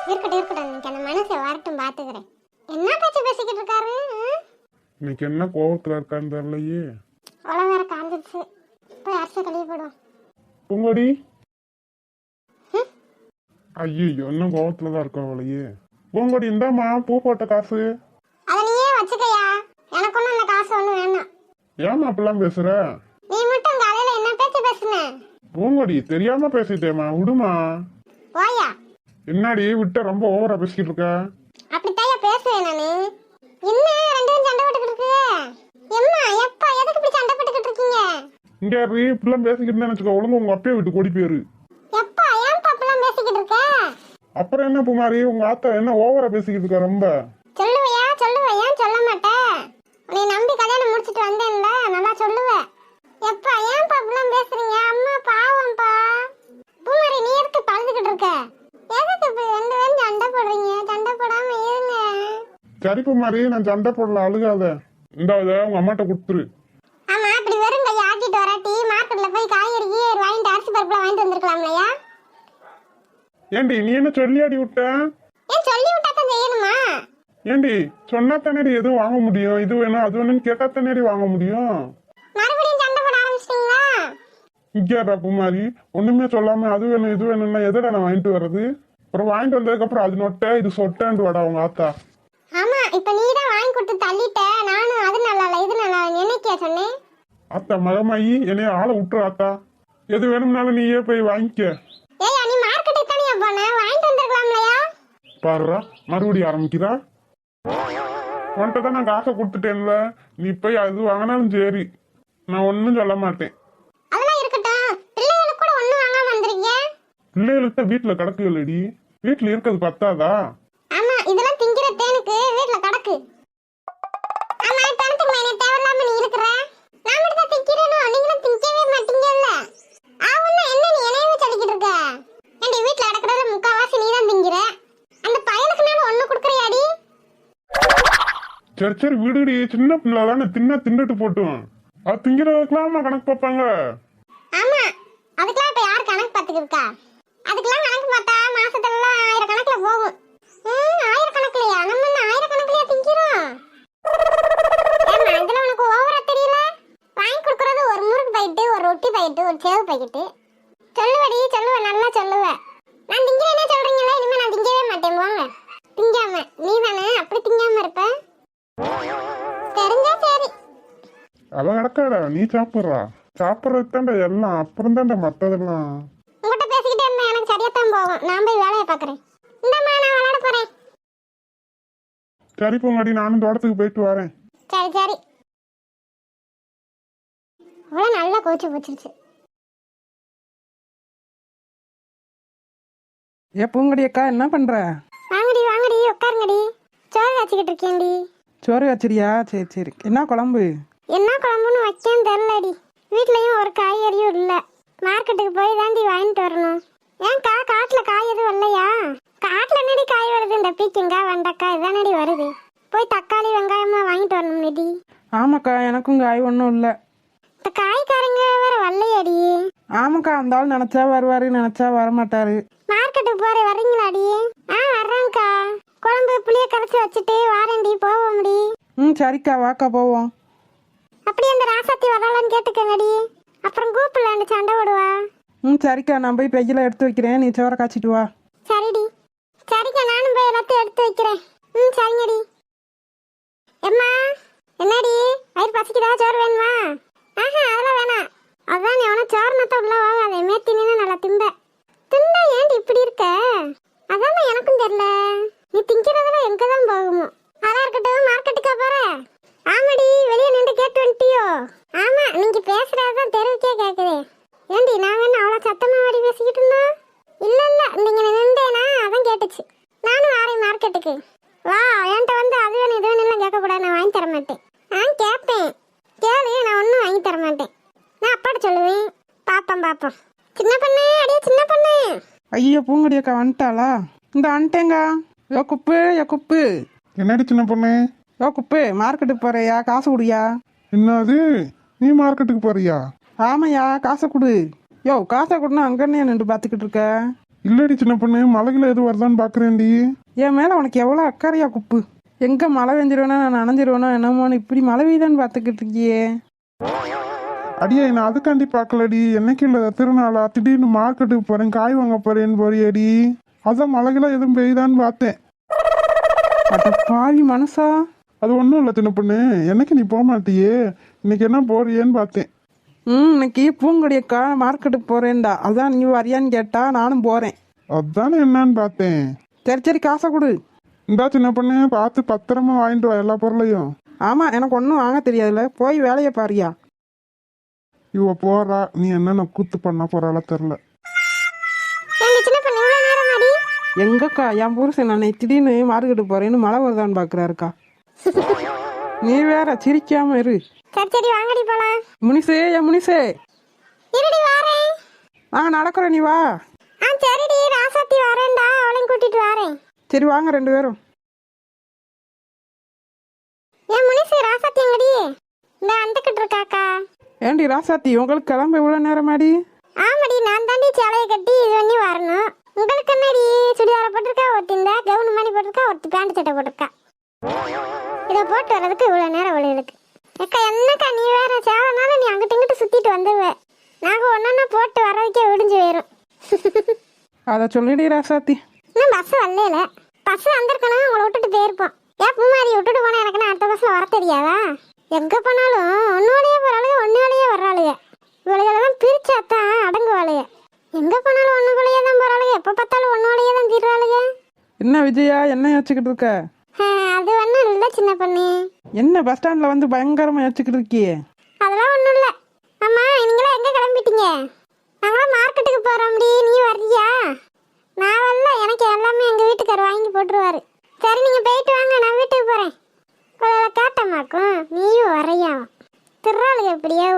இருக்கட்டும் இருக்கட்டும், இன்னைக்கு அந்த மனசை வரட்டும் பாத்துக்கிறேன். என்ன பேச்சு பேசிக்கிட்டு இருக்காரு? இன்னைக்கு என்ன கோவத்துல இருக்கான்னு தெரியலையே. உலக வேற காஞ்சிருச்சு, போய் அரிசி கழுவி போடும். பூங்கொடி ஐயோ இன்னும் கோவத்துல தான் இருக்கா அவளையே. பூங்கொடி இந்தாம்மா பூ போட்ட காசு. அதை நீயே வச்சுக்கயா, எனக்கு ஒன்றும் அந்த காசு ஒன்றும் வேணாம். ஏமா அப்படிலாம் பேசுற? நீ மட்டும் காலையில என்ன பேச்சு பேசுன? பூங்கொடி தெரியாம பேசிட்டேமா, விடுமா. போயா. என்னடி விட்ட ரொம்ப ஓவரா பேசிக்கிட்டு இருக்க. அப்படித்தாயா பேசுவேன் நானு. என்ன ரெண்டு பேரும் சண்டை போட்டுக்கிட்டு இருக்கு? எம்மா எப்பா எதுக்கு இப்படி சண்டை போட்டுக்கிட்டு இருக்கீங்க? இங்க இப்படிலாம் பேசிக்கிட்டு வச்சுக்கோ, ஒழுங்கு உங்க அப்பயே விட்டு கொடி பேரு. எப்பா ஏன் பாப்பெல்லாம் பேசிக்கிட்டு இருக்க? அப்புறம் என்ன பூமாரி, உங்க ஆத்தா என்ன ஓவரா பேசிக்கிட்டு இருக்கா ரொம்ப? சொல்லுவையா சொல்லுவேன், ஏன் சொல்ல மாட்டேன்? நீ நம்பி கல்யாணம் முடிச்சிட்டு வந்தேன்ல, நல்லா சொல்லுவேன். எப்பா ஏன் பாப்பெல்லாம் பேசுறீங்க? அம்மா பாவம்பா. பூமாரி நீ எதுக்கு பழுதுகிட்டு இருக்க? எதுக்கு இப்ப ரெண்டு பேரும் சண்டை போடுறீங்க? சண்டை போடாம இருங்க. சரி பூமாரி, நான் சண்டை போடல, அழுகாத. இந்தாவத உங்க அம்மாட்ட கொடுத்துரு. ஆமா, அப்படி வெறும் கையை ஆட்டிட்டு வராட்டி மார்க்கெட்ல போய் காய்கறி வாங்கிட்டு அரிசி பருப்புலாம் வாங்கிட்டு வந்திருக்கலாம்லையா? ஏண்டி நீ என்ன சொல்லியாடி விட்ட? ஏன் சொல்லி விட்டா தான் செய்யணுமா? ஏண்டி சொன்னா தானேடி எதுவும் வாங்க முடியும். இது வேணும் அது வேணும்னு கேட்டா தானேடி வாங்க முடியும். மறுபடியும் சண்டை போட ஆரம்பிச்சிட்டீங்களா? இங்கேடா பூமாரி, ஒண்ணுமே சொல்லாம அது வேணும் இது வேணும்னா எதடா நான் வாங்கிட்டு வர்றது? அப்புறம் வாங்கிட்டு வந்ததுக்கு அப்புறம் அது நொட்டை இது சொட்டேன்ட்டு வாடா உங்க ஆத்தா. ஆமா, இப்ப நீ தான் வாங்கி கொடுத்து தள்ளிட்ட. நானும் அது நல்லா இல்ல இது நல்லா நினைக்க சொன்னேன். ஆத்தா மகமாயி என்னைய ஆளை விட்டுரு ஆத்தா. எது வேணும்னாலும் நீயே போய் வாங்கிக்க. ஏய் நீ மார்க்கெட்டுக்கு தானே போன, வாங்கிட்டு வந்திருக்கலாம்லையா? பாருடா மறுபடியும் ஆரம்பிக்கிறா. உன்கிட்ட தான் நான் காசை கொடுத்துட்டேன்ல, நீ போய் அது வாங்கினாலும் சரி, நான் ஒன்னும் சொல்ல மாட்டேன். அதெல்லாம் இருக்கட்டும், பிள்ளைகளுக்கு கூட ஒண்ணு வாங்காம வந்திருக்கீங்க. பிள்ளைகளுக்கு வீட்டுல கிடக்குல்லடி, வீட்டுல இருக்கிறது பத்தாதா? ஆமா, இதெல்லாம் திங்கிற தேனுக்கு வீட்டுல கிடக்கு. ஆமா, தனத்துக்கு மேலே தேவையில்லாம நீ இருக்கிற. நான் மட்டும் தான் திங்கிறேனோ, நீங்களும் திங்கவே மாட்டீங்கல்ல. ஆவுன்னா என்ன நீ என்னையவே சொல்லிக்கிட்டு இருக்க? ஏண்டி வீட்டுல கிடக்குறதுல முக்காவாசி நீ தான் திங்கிற. அந்த பயலுக்கு நானும் ஒண்ணு கொடுக்குறியாடி? சரி சரி விடுடி, சின்ன பிள்ளை தானே, தின்னுட்டு போட்டும். அது திங்கிறதுக்கெல்லாம் கணக்கு பார்ப்பாங்க. ஆமா, அதுக்கெல்லாம் இப்ப யார் கணக்கு பார்த்துக்கிட்டு இருக்கா? அதுக்கெல்லாம் கணக்கு பார்த்தா மாசத்துலாம் 1000 கணக்குல போகும். 1000 கணக்குலயா? நம்ம என்ன 1000 கணக்குலயா திங்கிறோம்? ஏம்மா இதுல உனக்கு ஓவரா தெரியல? வாங்கி கொடுக்கறது ஒரு முறுக்கு பாக்கெட்டு, ஒரு ரொட்டி பாக்கெட்டு, ஒரு சேவு பாக்கெட்டு. சொல்லுவடி சொல்லுவ, நல்லா சொல்லுவ. நான் திங்கிறேன்னு சொல்றீங்களா? இனிமே நான் திங்கவே மாட்டேன் போங்க. திங்காம நீ தானே அப்படி திங்காம இருப்ப. தெரிஞ்சா சரி. அவ கிடக்காடா, நீ சாப்பிட்றா. சாப்பிட்றதுக்கு தாண்டா எல்லாம், அப்புறம் தாண்டா மற்றதெல்லாம். உங்கள்கிட்ட பேசிக்கிட்டே இருந்தா எனக்கு சரியாத்தான் போகும். நான் போய் வேலையை பார்க்குறேன். இந்தம்மா நான் விளையாட போறேன். சரி போங்காடி, நானும் தோட்டத்துக்கு போயிட்டு வரேன். சரி சரி. அவ்வளோ நல்லா கோச்சு போச்சிருச்சு. ஏ பூங்கடி அக்கா, என்ன பண்ற? வாங்கடி வாங்கடி, உட்காருங்கடி. சோறு வச்சுக்கிட்டு இருக்கேன்டி. சோறு வச்சிரியா? சரி சரி. என்ன குழம்பு? என்ன குழம்புன்னு வைக்கன்னு தெரிலடி. வீட்லயும் ஒரு காய்கறியும் இல்லை. மார்க்கெட்டுக்கு போய் தாண்டி வாங்கிட்டு வரணும். ஏன்க்கா காட்டில் காய் எதுவும் இல்லையா? காட்டில் என்னடி காய் வருது? இந்த பீக்கங்காய் வெண்டைக்காய் இதானடி வருது. போய் தக்காளி வெங்காயமா வாங்கிட்டு வரணும்டி. ஆமாக்கா, எனக்கும் காய் ஒன்றும் இல்லை. இந்த காய்காரங்க வேற வரலையாடி? ஆமாக்கா, அந்த ஆள் நினைச்சா வருவாரு, நினைச்சா வரமாட்டாரு. மார்க்கெட்டுக்கு போற வர்றீங்களாடி? வர்றேன்க்கா. குழம்பு புளிய கரைச்சி வச்சுட்டு வாரேன்டி, போவோம்டி. சரிக்கா, வாக்கா போவோம். அப்படி அந்த ராசாத்தி வரலான்னு கேட்டுக்கங்கடி. அப்புறம் கூப்பிடலான்னு சண்டை விடுவா. சரிக்கா, நான் போய் பெய்யில எடுத்து வைக்கிறேன், நீ சோறை காய்ச்சிட்டு வா. சரிடி. சரிக்கா, நானும் போய் எல்லாத்தையும் எடுத்து வைக்கிறேன். சரிங்கடி. எம்மா என்னடி வயிறு பசிக்குதா? சோறு வேணுமா? அதெல்லாம் வேணாம். அதான் நீ அவனை சோறு நத்த உள்ள வாங்காதே. மேத்தி நின்று நல்லா திம்ப. திண்டா ஏன்டி இப்படி இருக்க? அதான் எனக்கும் தெரியல. நீ திங்கிறதெல்லாம் எங்க தான் போகுமோ? அதான் இருக்கட்டும், மார்க்கெட்டுக்கா போற? ஆமாடி, வெளியே நின்று கேட்டு வந்துட்டியோ? ஆமா, நீங்க பேசுறதுதான் தெருவுக்கே கேக்குது. ஏண்டி நான் என்ன அவ்வளோ சத்தமா வாடி பேசிக்கிட்டு இருந்தோம்? இல்ல இல்ல, நீங்க நின்றேனா அதான் கேட்டுச்சு. நானும் வாரேன் மார்க்கெட்டுக்கு. வா, என்கிட்ட வந்து அது வேணும் இது வேணும் கேட்கக்கூடாது. நான் வாங்கி தர மாட்டேன். கேட்பேன், கேளு. நான் ஒன்றும் வாங்கி தர மாட்டேன். நான் அப்பாட்ட சொல்லுவேன். பாப்போம் பாப்போம். சின்ன பொண்ணு, அடியே சின்ன பொண்ணு. ஐயோ, பூங்கடி அக்கா வந்துட்டாளா? இந்த வந்துட்டேங்க. யோ குப்பு, யோ குப்பு. என்னடி சின்ன பொண்ணு? யோ குப்பு, மார்க்கெட்டுக்கு போறியா? காசு குடியா? என்னது, நீ மார்க்கெட்டுக்கு போறியா? ஆமையா, காசை கொடு. யோ காசை கொடுனா அங்கன்னே நின்று பார்த்துக்கிட்டு இருக்க. இல்லடி சின்ன பொண்ணு, மலையில எதுவும் வருதான்னு பாக்குறேன்டி. என் மேலே உனக்கு எவ்வளோ அக்கறையா குப்பு? எங்கே மழை பெஞ்சிருவேனோ நான் நனைஞ்சிருவேனோ என்னமோன்னு இப்படி மழை பெய்யுதான்னு பார்த்துக்கிட்டு இருக்கியே. அடியே, நான் அதுக்காண்டி பார்க்கலடி. என்னைக்கு இல்லை திருநாளா, திடீர்னு மார்க்கெட்டுக்கு போறேன், காய் வாங்க போறேன்னு போறியடி. அதான் மலைகள எதுவும் பெய்யுதான்னு பார்த்தேன். அட பாவி மனசா. அது ஒன்றும் இல்லை சின்ன பொண்ணு, என்னைக்கு நீ போக மாட்டியே, இன்னைக்கு என்ன போறியேன்னு பார்த்தேன். இன்னைக்கு பூங்கொடியக்கா மார்க்கெட்டுக்கு போகிறேன்டா, அதான் நீ வரியான்னு கேட்டா நானும் போகிறேன். அதானே என்னன்னு பார்த்தேன். சரி சரி காசை கொடு. இந்தா சின்ன பொண்ணு, பார்த்து பத்திரமா வாங்கிட்டு வா எல்லா பொருளையும். ஆமாம் எனக்கு ஒன்றும் வாங்க தெரியாதுல்ல, போய் வேலையை பாரியா. இவ போறா, நீ என்னென்ன கூத்து பண்ண போறாள தெரில. எங்கக்கா என் புருஷன் நான் திடீர்னு மார்க்கெட்டு போகிறேன்னு மழை வருதான்னு பார்க்குறாருக்கா. நீ வேற சிரிக்காம இரு. சரி சரி வாங்கடி போலாம். முனிசே என் முனிசே. இருடி வாரேன். நடக்கிறேன், நீ வா. சரிடி ராசாத்தி வரேன்டா, அவளையும் கூட்டிட்டு வரேன். சரி வாங்க 2 பேரும். ஏன் முனிசு ராசாத்தி எங்கடி? இந்த அந்தக்கிட்டு இருக்காக்கா. ஏண்டி ராசாத்தி, உங்களுக்கு கிளம்ப இவ்வளோ நேரமாடி? ஆமாடி, நான் தாண்டி சேலையை கட்டி இது பண்ணி வரணும். உங்களுக்கு என்னடி, சுடிதார போட்டிருக்கா ஒருத்தி, இந்த கவுன் மாதிரி போட்டிருக்கா ஒருத்தி, பேண்ட் சட்டை போட்டிருக்கா. இதை போட்டு வர்றதுக்கு இவ்வளோ நேரம் அவளுக்கு. அக்கா என்னக்கா நீ வேற, சேலைனால நீ அங்கிட்டு இங்கிட்டு சுத்திட்டு வந்துடுவ. நாங்கள் ஒன்னொன்னா போட்டு வர்றதுக்கே விடிஞ்சு போயிடும். அதை சொல்லிடி ராசாத்தி. இன்னும் பஸ் வரல, பஸ் வந்திருக்கணும், உங்களை விட்டுட்டு போயிருப்போம். ஏன் பூமாரி விட்டுட்டு போனா எனக்கு அடுத்த பஸ்ல வர தெரியாதா? எங்க போனாலும் ஒன்னோடையே போறாளுங்க, ஒன்னோடையே வர்றாளுங்க. இவளுகளெல்லாம் பிரிச்சாத்தான் அடங்குவாளுங்க. எங்க போனாலும் ஒண்ணு போலயே தான் போறாளுங்க, எப்ப பார்த்தாலும் ஒன்னோடையே தான் தீர்றாளுங்க. என்ன விஜயா, என்ன யோசிச்சுக்கிட்டு இருக்க? அது ஒன்றும் இல்லை சின்ன பொண்ணு. என்ன பஸ் ஸ்டாண்ட்ல வந்து பயங்கரமா யோசிச்சுக்கிட்டு இருக்கியே? அதெல்லாம் ஒன்றும் இல்லை. ஆமா, நீங்களாம் எங்க கிளம்பிட்டீங்க? நாங்களாம் மார்க்கெட்டுக்கு போறோம்டி, நீ வர்றியா? நான் வரல, எனக்கு எல்லாமே எங்க வீட்டுக்காரர் வாங்கி போட்டுருவாரு. சரி நீங்க போயிட்டு வாங்க, நான் வீட்டுக்கு போறேன். கேட்டமாக்கும் நீயும் வரையா? திருறாளுங்க எப்படியோ.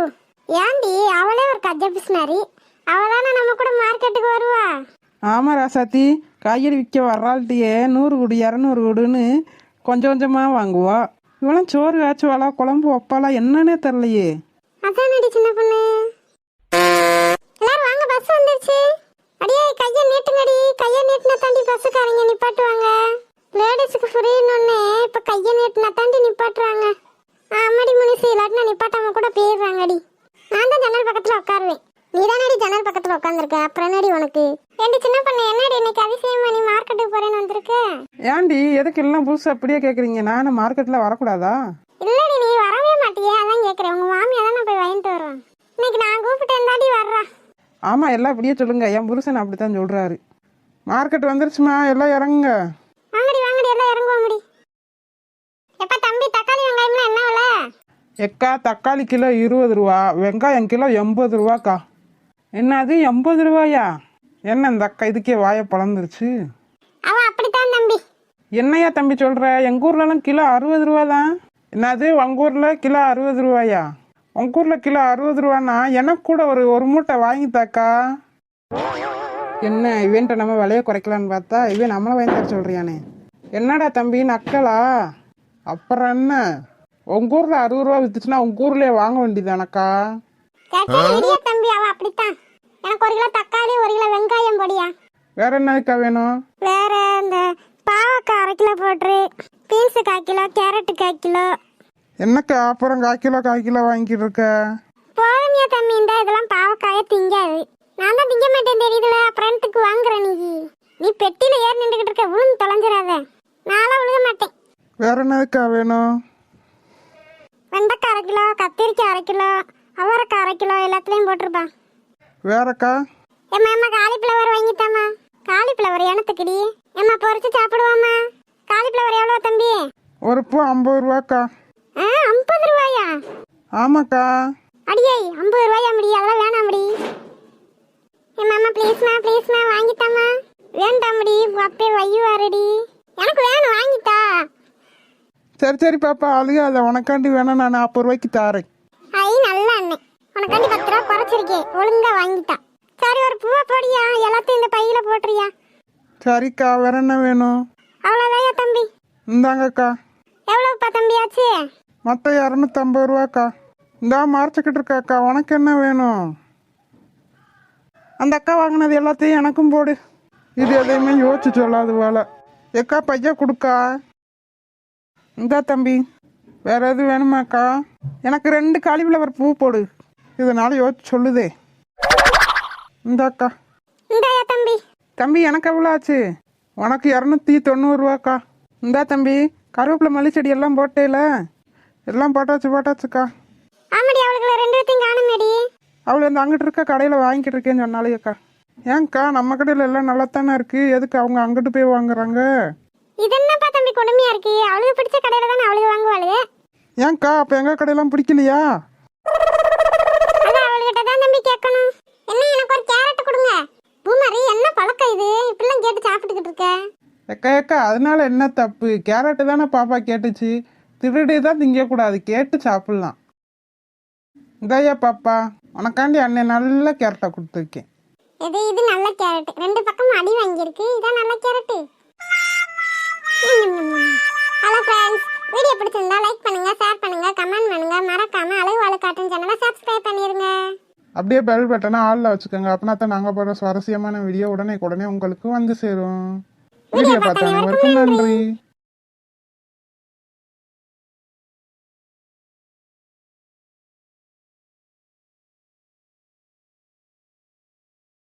ஏண்டி அவளே ஒரு கஜ பிஸ்னாரி, அவளான நம்ம கூட மார்க்கெட்டுக்கு வருவா? ஆமா ராசாத்தி, காய்கறி விற்க வர்றாள்கிட்டயே 100 கொடு 200 கொடுன்னு கொஞ்சம் கொஞ்சமா வாங்குவா. இவெல்லாம் சோறு காய்ச்சுவாளா, குழம்பு வைப்பாளா, என்னன்னே தெரியலையே. அதானடி சின்ன பொண்ணு. எல்லாரும் வாங்க, பஸ் வந்துருச்சு. அடியே கையை நீட்டுங்கடி, கையை நீட்டினா தாண்டி பஸ்ஸுக்காரங்க நிப்பாட்டுவாங்க. லேடிஸுக்கு ஃப்ரீன்னு இப்ப கையை நீட்டினா தாண்டி நிப்பாட்டுறாங்க. ஆமாடி முனிசு, இல்லாட்டினா நிப்பாட்டாம கூட போயிடுறாங்கடி. நான் தான் ஜன்னல் பக்கத்துல உட்காருவேன். நீ தானடி ஜன்னல் பக்கத்துல உட்காந்துருக்க, அப்புறம் என்னடி உனக்கு? ஏண்டி சின்ன பொண்ணு, என்னடி இன்னைக்கு அதிசயமா நீ மார்க்கெட்டுக்கு போறேன்னு வந்திருக்க? ஏண்டி எதுக்கு எல்லாம் புதுசு அப்படியே கேக்குறீங்க? நானும் மார்க்கெட்ல வரக்கூடாதா? இல்லடி, நீ வரவே மாட்டியே, அதான் கேக்குறேன். உங்க மாமியா தானே போய் வாங்கிட்டு வருவான். இன்னைக்கு நான் கூப்பிட்டேன் தாண்டி வர்றா. ஆமா, எல்லாம் அப்படியே சொல்லுங்க, என் புருஷன் அப்படித்தான் சொல்றாரு. மார்க்கெட் வந்துருச்சுமா, எல்லாம் இறங்குங்க. வாங்கடி வாங்கடி, எல்லாம் இறங்குவாங்கடி. எப்ப தம்பி தக்காளி வெங்காயம்லாம் என்ன விலை? எக்கா தக்காளி கிலோ 20 ரூபா, வெங்காயம் கிலோ 80 ரூபாக்கா. என்னது 80 ரூபாயா? என்ன இந்த அக்கா இதுக்கே வாயை பழந்துருச்சு. அவ அப்படித்தான் தம்பி. என்னையா தம்பி சொல்ற? எங்க ஊர்லலாம் கிலோ 60 ரூபா தான். என்னது உங்க ஊர்ல கிலோ 60 ரூபாயா? உங்க ஊர்ல கிலோ 60 ரூபானா எனக்கு கூட ஒரு மூட்டை வாங்கித்தாக்கா. என்ன இவன்ட்ட நம்ம விலையை குறைக்கலான்னு பார்த்தா இவன் நம்மளை வாங்கி தர சொல்றியானே. என்னடா தம்பி நக்கலா? அப்புறம் என்ன, உங்க ஊர்ல 60 ரூபா வித்துச்சுன்னா உங்க ஊர்லயே வாங்க வேண்டியதானக்கா? தம்பி அவ அப்படித்தான். எனக்கு 1 கிலோ தக்காளி 1 கிலோ வெங்காயம் பொடியா. வேற என்னக்கா வேணும்? வேற இந்த பாவக்காய் 1/2 கிலோ போட்டுரு, பீன்ஸு 1/4 கிலோ, கேரட்டு 1/4 கிலோ. என்னக்கா அப்புறம் 1/4 கிலோ வாங்கிட்டு இருக்க? போதுமையா தம்பி, இந்த இதெல்லாம் பாவக்காய திங்காது. நான் தான் திங்க மாட்டேன் தெரியுதுல, அப்புறத்துக்கு வாங்குற. நீ பெட்டியில ஏறி நின்றுகிட்டு இருக்க, விழுந்து தொலைஞ்சிடாத. நான்லாம் விழுக மாட்டேன். வேற என்னக்கா வேணும்? வெண்டைக்காய் 1/2 கிலோ, கத்திரிக்காய் 1/2 கிலோ, அவரைக்காய் 1/2 கிலோ, எல்லாத்துலயும் போட்டிருப்பான். வேறக்கா? ஏம்மா காலிஃப்ளவர் வாங்கித்தாம்மா. காலிஃப்ளவர் எனத்துக்குடி. ஏம்மா பொரிச்சு சாப்பிடுவாம்மா. காலிஃப்ளவர் எவ்வளோ தம்பி? ஒரு பூ 50 ரூபாக்கா. 50 ரூபாயா? ஆமாக்கா. அடியே 50 ரூபாயா முடி? அதெல்லாம் வேணாம் முடி. ஏம்மா ப்ளீஸ்மா வாங்கித்தாம்மா. வேண்டாம் முடி, அப்பே வையுவாரடி. எனக்கு வேணும், வாங்கித்தா. சரி பாப்பா அழுகாத, உனக்காண்டி வேணா நான் 40 ரூபாய்க்கு தாரேன். ஐ நல்ல அண்ணே, உனக்காண்டி 10 ரூபா குறைச்சிருக்கேன், ஒழுங்கா வாங்கித்தா. சரி ஒரு பூவை போடியா, எல்லாத்தையும் இந்த பையில போட்டுறியா? சரிக்கா, வேற என்ன வேணும்? அவ்வளோதாயா தம்பி. இந்தாங்கக்கா. எவ்வளோப்பா தம்பி ஆச்சு? மொத்தம் 250 ரூபாக்கா. இந்தா மறைச்சிக்கிட்டு இருக்காக்கா, உனக்கு என்ன வேணும்? அந்த அக்கா வாங்கினது எல்லாத்தையும் எனக்கும் போடு. இது எதையுமே யோசிச்சு சொல்லாது வேலை. ஏக்கா பையா கொடுக்கா. இந்தா தம்பி, வேற எதுவும் வேணுமாக்கா? எனக்கு 2 காலிஃப்ளவர் பூ போடு. இதனால யோசிச்சு சொல்லுதே. இந்தாக்கா. இந்தாயா தம்பி. தம்பி எனக்கு எவ்வளோ ஆச்சு? உனக்கு 290 ரூபாக்கா. இந்தா தம்பி, கருவேப்பிலை மல்லிச்செடி எல்லாம் போட்டேல? எல்லாம் போட்டாச்சுக்கா. ஆமாடி, அவளுக்கு 2 பேத்தையும் காணுமேடி. அவள் அந்த அங்கிட்டு இருக்க கடையில் வாங்கிட்டு இருக்கேன்னு சொன்னாலேக்கா. ஏன்க்கா நம்ம கடையில் எல்லாம் நல்லா தானே இருக்கு, எதுக்கு அவங்க அங்கிட்டு போய் வாங்குறாங்க? இது என்னப்பா தம்பி கொடுமையா இருக்கு? அவளுக்கு பிடிச்ச கடையில தானே அவளுக்கு வாங்குவாளு. ஏன்க்கா அப்போ எங்கள் கடையெல்லாம் பிடிக்கலையா? அதான் அவள்கிட்ட தான் தம்பி கேட்கணும். என்ன எனக்கு ஒரு கேரட் கொடுங்க. பூமாரி என்ன பழக்கம் இது? இப்படிலாம் கேட்டு சாப்பிட்டுக்கிட்டு இருக்க. ஏக்கா அதனால என்ன தப்பு? கேரட்டு தானே பாப்பா கேட்டுச்சு. திருடி தான் திங்கக்கூடாது, கேட்டு சாப்பிட்லாம். இதாயா பாப்பா, உனக்காண்டி அண்ணன் நல்ல கேரட்டை கொடுத்துருக்கேன். இது நல்ல கேரட். 2 பக்கமும் அடி வாங்கியிருக்கு. இதான் நல்ல கேரட். ஹலோ ஃப்ரெண்ட்ஸ், வீடியோ பிடிச்சிருந்தா லைக் பண்ணுங்க, ஷேர் பண்ணுங்க, கமெண்ட் பண்ணுங்க. மறக்காம அழகு வாழ காட்டும் சேனலை சப்ஸ்கிரைப் பண்ணிருங்க. அப்படியே பெல் பட்டனை ஆளில் வச்சுக்கோங்க. அப்படின்னா தான் நாங்கள் போகிற சுவாரஸ்யமான வீடியோ உடனே உங்களுக்கு வந்து சேரும். வீடியோ பார்த்த அனைவருக்கும் நன்றி.